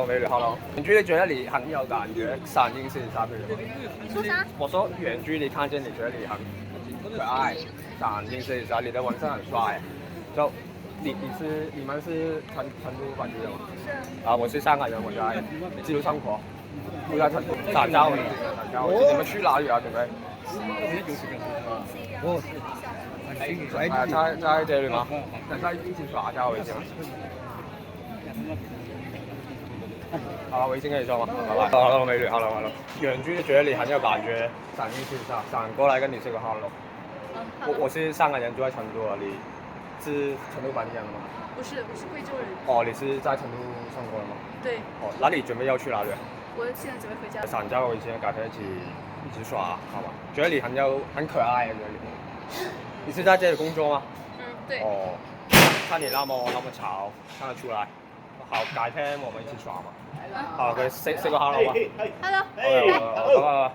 Hello，美女，Hello。远距离觉得你很有感觉，闪音是啥配的？说啥？我说远距离看见你觉得你很可爱，闪音是啥？你的纹身很帅，就你们是成都本地的吗？是。啊，我是香港人，我在自由生活，我在成都湛江。你们去哪里啊？准备？在这里吗？在一起耍加我微信吗？好，微信跟你说吗？好吧。Hello，美女，Hello。远距离觉得你很有感觉，闪一次闪过来跟你说个 Hello。我是香港人，住在成都啊，你是成都本地人吗？不是，我是贵州人。哦，你是在成都生活的吗？对。哦，那你准备要去哪里？我现在准备回家。闪加个微信，改天一起耍，好吧？觉得你很可爱，觉得你。你是在这里工作吗？嗯，对。哦，看你那么潮，看得出来。好，改天我们一起耍嘛。好，可以 say 个 hello 吗 ？Hello。拜拜。